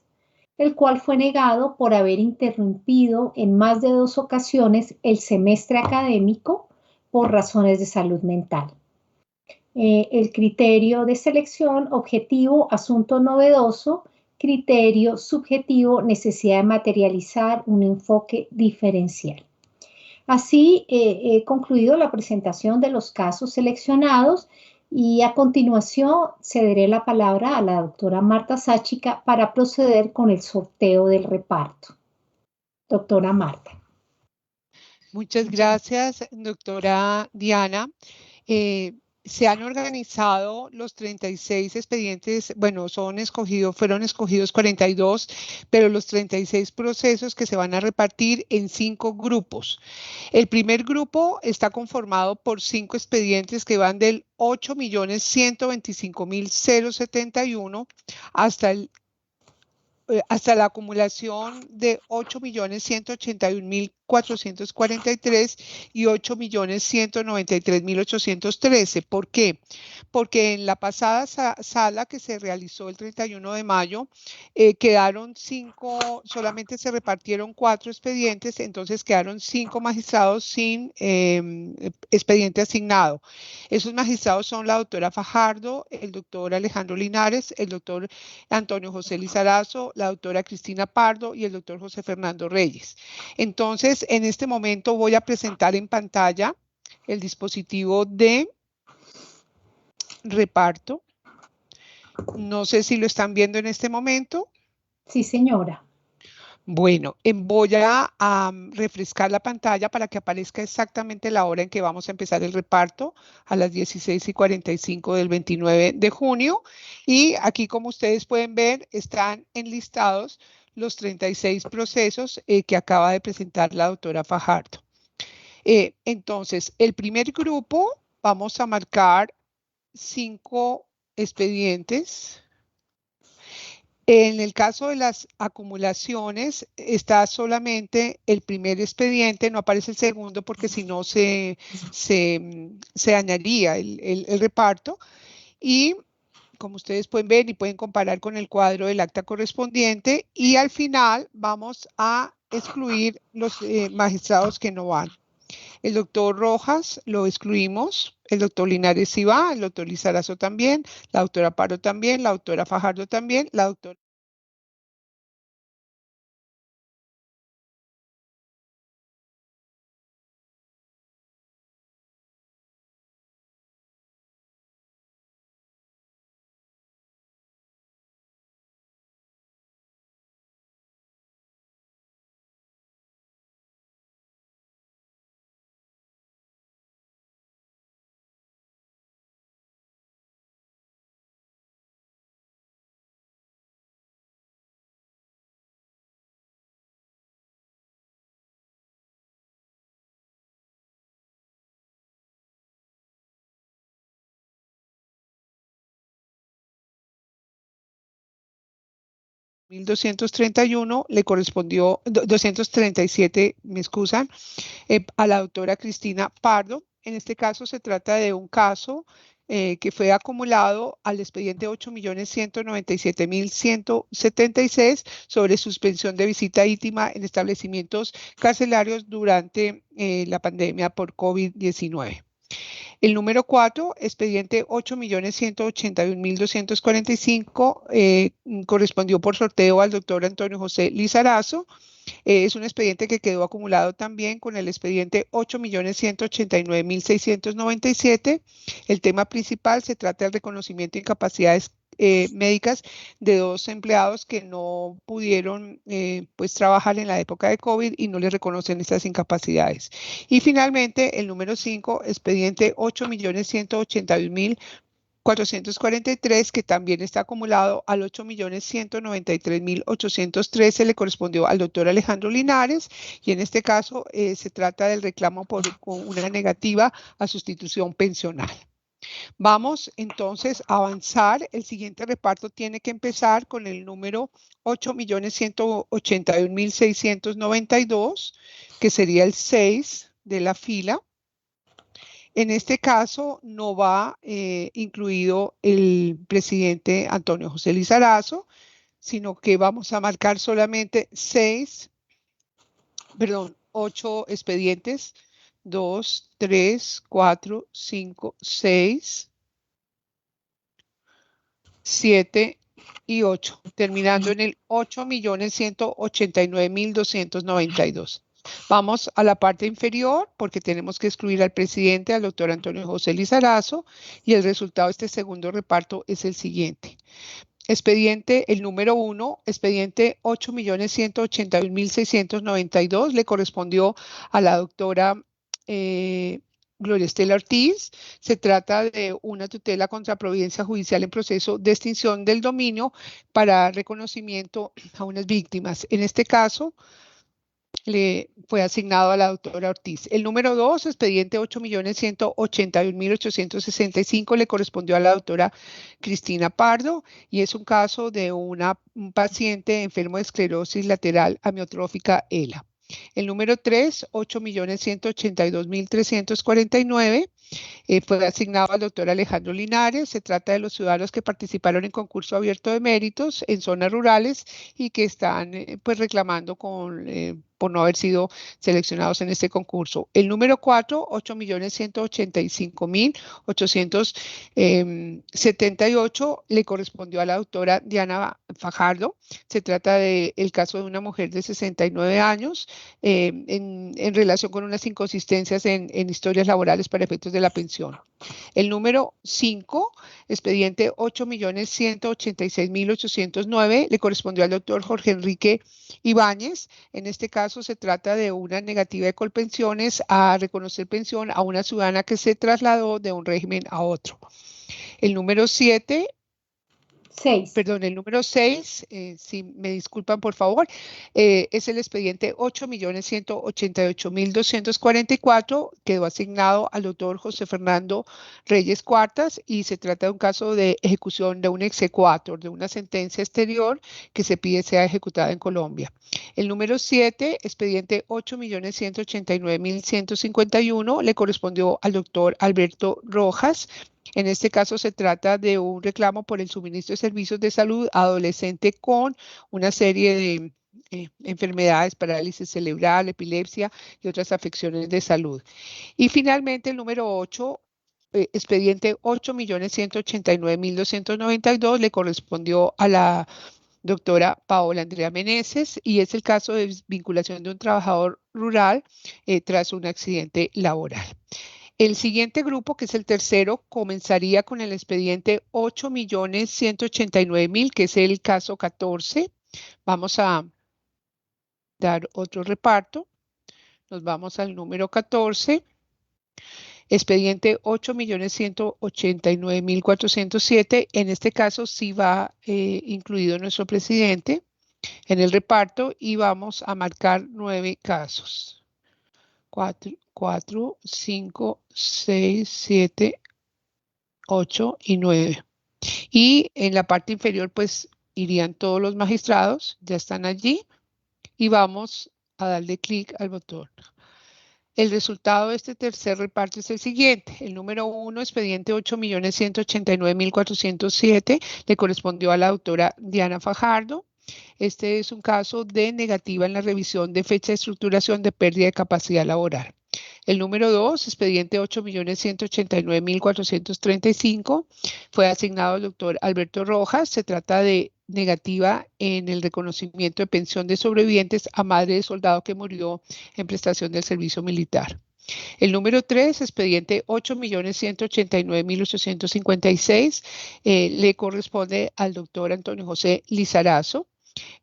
el cual fue negado por haber interrumpido en más de 2 ocasiones el semestre académico por razones de salud mental. El criterio de selección, objetivo, asunto novedoso, criterio subjetivo, necesidad de materializar un enfoque diferencial. Así he concluido la presentación de los casos seleccionados y a continuación cederé la palabra a la doctora Marta Sáchica para proceder con el sorteo del reparto. Doctora Marta. Muchas gracias, doctora Diana. Se han organizado los 36 expedientes, bueno, fueron escogidos 42, pero los 36 procesos que se van a repartir en 5 grupos. El primer grupo está conformado por 5 expedientes que van del 8.125.071 hasta la acumulación de 8.181.443 y 8.193.813. ¿Por qué? Porque en la pasada sala que se realizó el 31 de mayo, quedaron 5, solamente se repartieron 4 expedientes, entonces quedaron 5 magistrados sin expediente asignado. Esos magistrados son la doctora Fajardo, el doctor Alejandro Linares, el doctor Antonio José Lizarazo, la doctora Cristina Pardo y el doctor José Fernando Reyes. Entonces, en este momento voy a presentar en pantalla el dispositivo de reparto. No sé si lo están viendo en este momento. Sí, señora. Bueno, voy a refrescar la pantalla para que aparezca exactamente la hora en que vamos a empezar el reparto, a las 16:45 del 29 de junio. Y aquí, como ustedes pueden ver, están enlistados los 36 procesos que acaba de presentar la doctora Fajardo. Entonces, el primer grupo, vamos a marcar 5 expedientes. En el caso de las acumulaciones, está solamente el primer expediente, no aparece el segundo porque si no se dañaría el reparto. Y como ustedes pueden ver y pueden comparar con el cuadro del acta correspondiente, y al final vamos a excluir los magistrados que no van. El doctor Rojas lo excluimos, el doctor Linares sí va, el doctor Lizarazo también, la doctora Pardo también, la doctora Fajardo también, la doctora $1,231 le correspondió, 237, me excusan, a la doctora Cristina Pardo. En este caso se trata de un caso que fue acumulado al expediente 8.197.176 sobre suspensión de visita íntima en establecimientos carcelarios durante la pandemia por COVID-19. El número 4, expediente 8.181.245, correspondió por sorteo al doctor Antonio José Lizarazo. Es un expediente que quedó acumulado también con el expediente 8.189.697. El tema principal se trata del reconocimiento de incapacidades médicas de 2 empleados que no pudieron pues trabajar en la época de COVID y no les reconocen estas incapacidades. Y finalmente, el número 5, expediente 8.181.443, que también está acumulado al 8.193.813, le correspondió al doctor Alejandro Linares, y en este caso se trata del reclamo por una negativa a sustitución pensional. Vamos entonces a avanzar. El siguiente reparto tiene que empezar con el número 8.181.692, que sería el 6 de la fila. En este caso no va incluido el presidente Antonio José Lizarazo, sino que vamos a marcar solamente 8 expedientes. 2, 3, 4, 5, 6, 7 y 8, terminando en el 8.189.292. Vamos a la parte inferior porque tenemos que excluir al presidente, al doctor Antonio José Lizarazo, y el resultado de este segundo reparto es el siguiente. Expediente, el número 1, expediente 8.181.692, le correspondió a la doctora Gloria Estela Ortiz. Se trata de una tutela contra providencia judicial en proceso de extinción del dominio para reconocimiento a unas víctimas. En este caso, le fue asignado a la doctora Ortiz. El número 2, expediente 8.181.865, le correspondió a la doctora Cristina Pardo, y es un caso de un paciente enfermo de esclerosis lateral amiotrófica ELA. El número 3, 8.182.349, fue asignado al doctor Alejandro Linares. Se trata de los ciudadanos que participaron en concurso abierto de méritos en zonas rurales y que están pues reclamando por no haber sido seleccionados en este concurso. El número 4, 8.185.878, le correspondió a la doctora Diana Fajardo. Se trata del caso de una mujer de 69 años en relación con unas inconsistencias en historias laborales para efectos de la pensión. El número 5, expediente 8.186.809, le correspondió al doctor Jorge Enrique Ibáñez. En este caso se trata de una negativa de Colpensiones a reconocer pensión a una ciudadana que se trasladó de un régimen a otro. El número 7, perdón, el número 6, si me disculpan por favor, es el expediente 8.188.244, quedó asignado al doctor José Fernando Reyes Cuartas, y se trata de un caso de ejecución de un exequatur, de una sentencia exterior que se pide sea ejecutada en Colombia. El número 7, expediente 8.189.151, le correspondió al doctor Alberto Rojas. En este caso se trata de un reclamo por el suministro de servicios de salud adolescente con una serie de enfermedades, parálisis cerebral, epilepsia y otras afecciones de salud. Y finalmente el número 8, expediente 8.189.292, le correspondió a la doctora Paola Andrea Meneses, y es el caso de vinculación de un trabajador rural tras un accidente laboral. El siguiente grupo, que es el tercero, comenzaría con el expediente 8.189.000, que es el caso 14. Vamos a dar otro reparto. Nos vamos al número 14. Expediente 8.189.407. En este caso sí va incluido nuestro presidente en el reparto, y vamos a marcar 9 casos. 4, 5, 6, 7, 8 y 9. Y en la parte inferior pues irían todos los magistrados, ya están allí, y vamos a darle clic al botón. El resultado de este tercer reparto es el siguiente. El número 1, expediente 8.189.407, le correspondió a la doctora Diana Fajardo. Este es un caso de negativa en la revisión de fecha de estructuración de pérdida de capacidad laboral. El número 2, expediente 8.189.435, fue asignado al doctor Alberto Rojas. Se trata de negativa en el reconocimiento de pensión de sobrevivientes a madre de soldado que murió en prestación del servicio militar. El número 3, expediente 8.189.856, le corresponde al doctor Antonio José Lizarazo.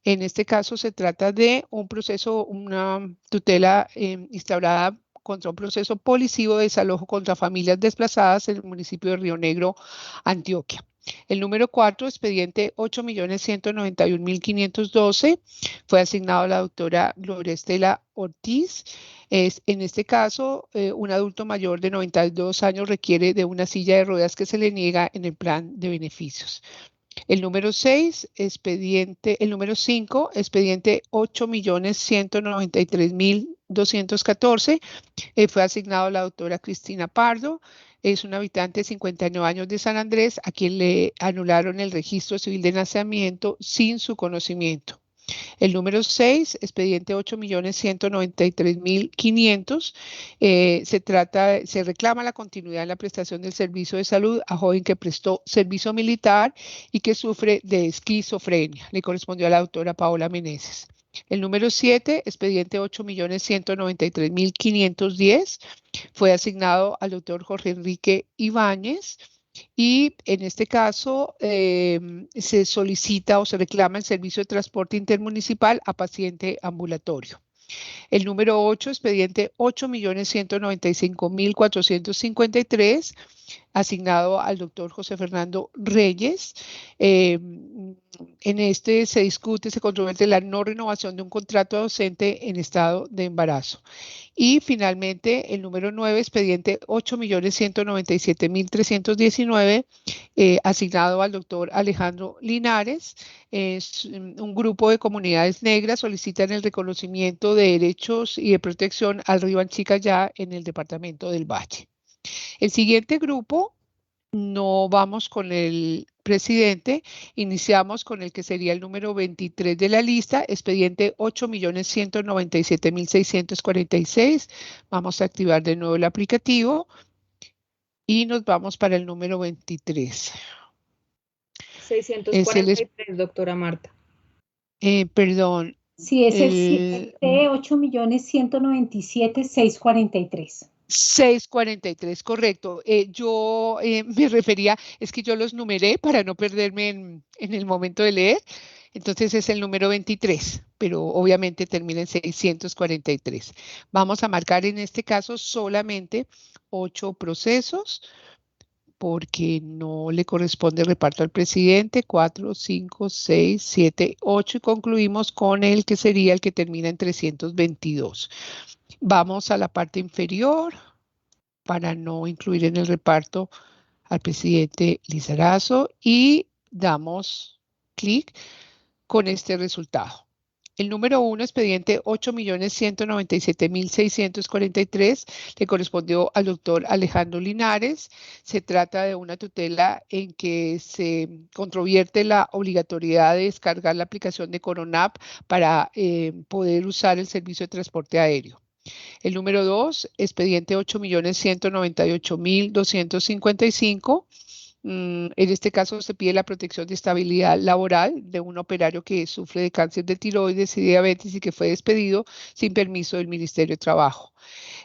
En este caso se trata de un proceso, una tutela instaurada contra un proceso policivo de desalojo contra familias desplazadas en el municipio de Río Negro, Antioquia. El número 4, expediente 8.191.512, fue asignado a la doctora Gloria Estela Ortiz. En este caso, un adulto mayor de 92 años requiere de una silla de ruedas que se le niega en el plan de beneficios. El número 6, el número 5, expediente 8.193.214, fue asignado a la doctora Cristina Pardo. Es una habitante de 59 años de San Andrés, a quien le anularon el registro civil de nacimiento sin su conocimiento. El número 6, expediente 8.193.500, se reclama la continuidad en la prestación del servicio de salud a joven que prestó servicio militar y que sufre de esquizofrenia. Le correspondió a la doctora Paola Meneses. El número 7, expediente 8.193.510, fue asignado al doctor Jorge Enrique Ibáñez. Y en este caso se solicita o se reclama el servicio de transporte intermunicipal a paciente ambulatorio. El número 8, expediente 8.195.453, asignado al doctor José Fernando Reyes. En este se discute, se controvierte la no renovación de un contrato docente en estado de embarazo. Y finalmente, el número 9, expediente 8.197.319, asignado al doctor Alejandro Linares. Un grupo de comunidades negras solicitan el reconocimiento de derechos y de protección al río Anchicayá en el departamento del Valle. El siguiente grupo, no vamos con el presidente, iniciamos con el que sería el número 23 de la lista, expediente 8.197.646. Vamos a activar de nuevo el aplicativo y nos vamos para el número 23. 643, doctora Marta. Perdón. Sí, es el 8.197.643. 643, correcto. Yo me refería, es que yo los numeré para no perderme en el momento de leer. Entonces es el número 23, pero obviamente termina en 643. Vamos a marcar en este caso solamente 8 procesos, porque no le corresponde reparto al presidente. 4, 5, 6, 7, 8 y concluimos con el que sería el que termina en 322. Vamos a la parte inferior para no incluir en el reparto al presidente Lizarazo y damos clic con este resultado. El número 1, expediente 8.197.643, le correspondió al doctor Alejandro Linares. Se trata de una tutela en que se controvierte la obligatoriedad de descargar la aplicación de Coronap para poder usar el servicio de transporte aéreo. El número 2, expediente 8.198.255. En este caso se pide la protección de estabilidad laboral de un operario que sufre de cáncer de tiroides y diabetes y que fue despedido sin permiso del Ministerio de Trabajo.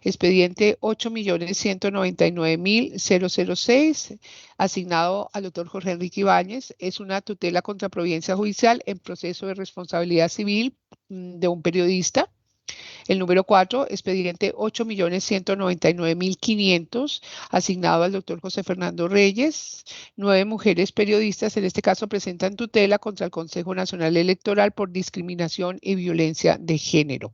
Expediente 8.199.006, asignado al doctor Jorge Enrique Ibáñez. Es una tutela contra providencia judicial en proceso de responsabilidad civil de un periodista. El número 4, expediente 8.199.500, asignado al doctor José Fernando Reyes. 9 mujeres periodistas, en este caso, presentan tutela contra el Consejo Nacional Electoral por discriminación y violencia de género.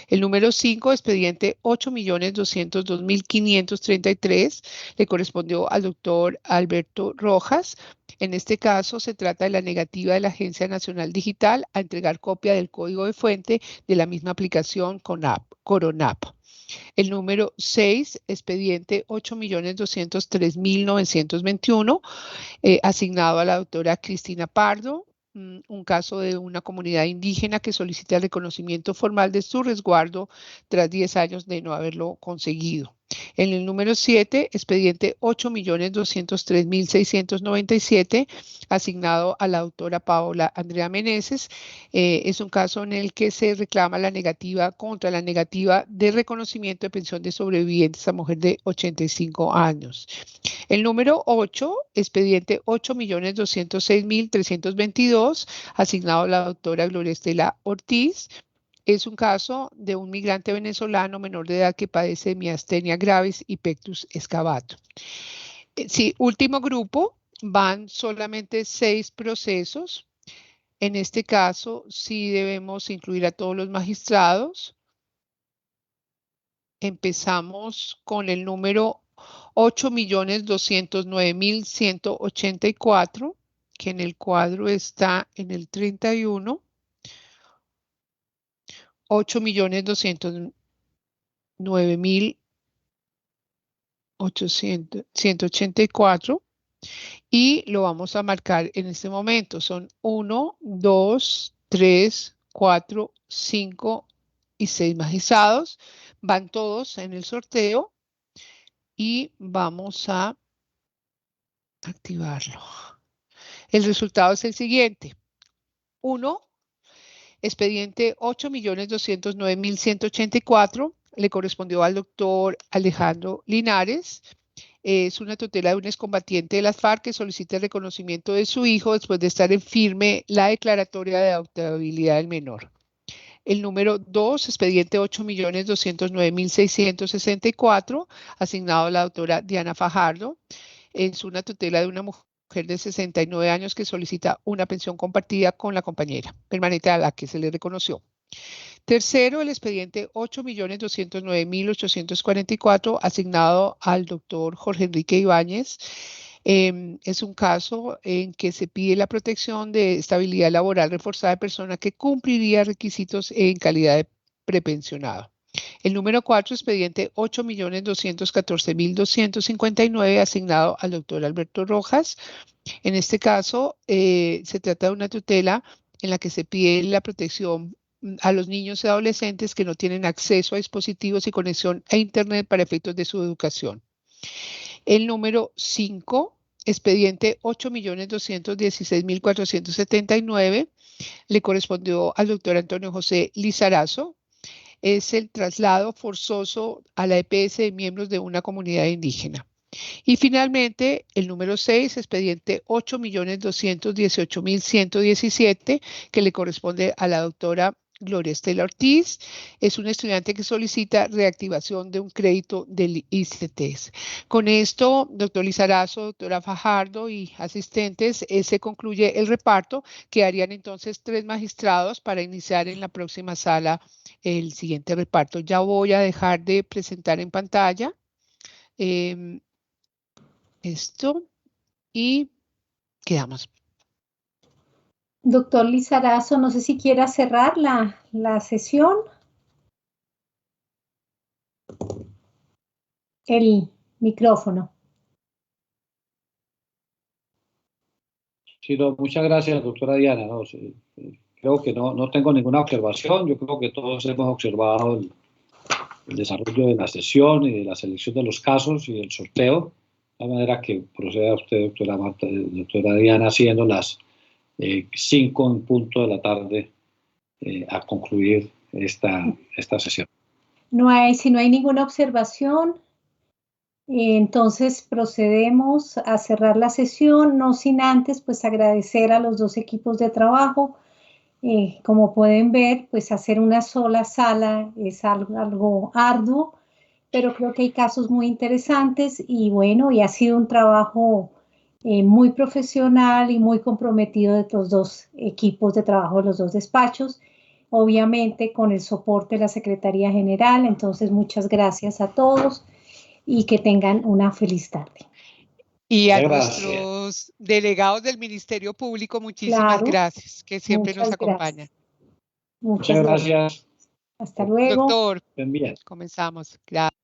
El número 5, expediente 8.202.533, le correspondió al doctor Alberto Rojas. En este caso, se trata de la negativa de la Agencia Nacional Digital a entregar copia del código de fuente de la misma aplicación Coronap. El número 6, expediente 8.203.921, asignado a la doctora Cristina Pardo. un caso de una comunidad indígena que solicita el reconocimiento formal de su resguardo tras 10 años de no haberlo conseguido. En el número 7, expediente 8.203.697, asignado a la doctora Paola Andrea Meneses. Es un caso en el que se reclama la negativa de reconocimiento de pensión de sobrevivientes a mujer de 85 años. El número 8, expediente 8.206.322, asignado a la doctora Gloria Estela Ortiz. Es un caso de un migrante venezolano menor de edad que padece de miastenia gravis y pectus excavatum. Sí, último grupo, van solamente 6 procesos. En este caso, sí debemos incluir a todos los magistrados. Empezamos con el número 8.209.184, que en el cuadro está en el 31. 8.209.184 y lo vamos a marcar en este momento. Son 1, 2, 3, 4, 5 y 6 magistrados. Van todos en el sorteo y vamos a activarlo. El resultado es el siguiente. 1. Expediente 8.209.184 le correspondió al doctor Alejandro Linares. Es una tutela de un excombatiente de las FARC que solicita el reconocimiento de su hijo después de estar en firme la declaratoria de adoptabilidad del menor. El número 2, expediente 8.209.664, asignado a la doctora Diana Fajardo. Es una tutela de una mujer de 69 años que solicita una pensión compartida con la compañera permanente a la que se le reconoció. Tercero, el expediente 8.209.844, asignado al doctor Jorge Enrique Ibáñez. Es un caso en que se pide la protección de estabilidad laboral reforzada de persona que cumpliría requisitos en calidad de prepensionado. El número 4, expediente 8.214.259, asignado al doctor Alberto Rojas. En este caso, se trata de una tutela en la que se pide la protección a los niños y adolescentes que no tienen acceso a dispositivos y conexión a Internet para efectos de su educación. El número 5, expediente 8.216.479, le correspondió al doctor Antonio José Lizarazo. Es el traslado forzoso a la EPS de miembros de una comunidad indígena. Y finalmente, el número 6, expediente 8.218.117, que le corresponde a la doctora Gloria Estela Ortiz. Es un estudiante que solicita reactivación de un crédito del ICETEX. Con esto, doctor Lizarazo, doctora Fajardo y asistentes, se concluye el reparto. Quedarían entonces 3 magistrados para iniciar en la próxima sala el siguiente reparto. Ya voy a dejar de presentar en pantalla esto y quedamos. Doctor Lizarazo, no sé si quiera cerrar la sesión. El micrófono. Sí, no, muchas gracias, doctora Diana. No, sí, creo que no tengo ninguna observación. Yo creo que todos hemos observado el desarrollo de la sesión y de la selección de los casos y del sorteo. De manera que proceda usted, doctora Marta, doctora Diana, siendo las 5 en punto de la tarde a concluir esta sesión. Si no hay ninguna observación, entonces procedemos a cerrar la sesión, no sin antes pues agradecer a los 2 equipos de trabajo. Como pueden ver, pues hacer una sola sala es algo arduo, pero creo que hay casos muy interesantes y bueno, y ha sido un trabajo muy profesional y muy comprometido de los 2 equipos de trabajo de los 2 despachos, obviamente con el soporte de la Secretaría General. Entonces, muchas gracias a todos y que tengan una feliz tarde. Y a nuestros delegados del Ministerio Público, muchísimas gracias, que siempre nos acompañan. Muchas gracias. Hasta luego. Doctor, Bien. comenzamos. Gracias.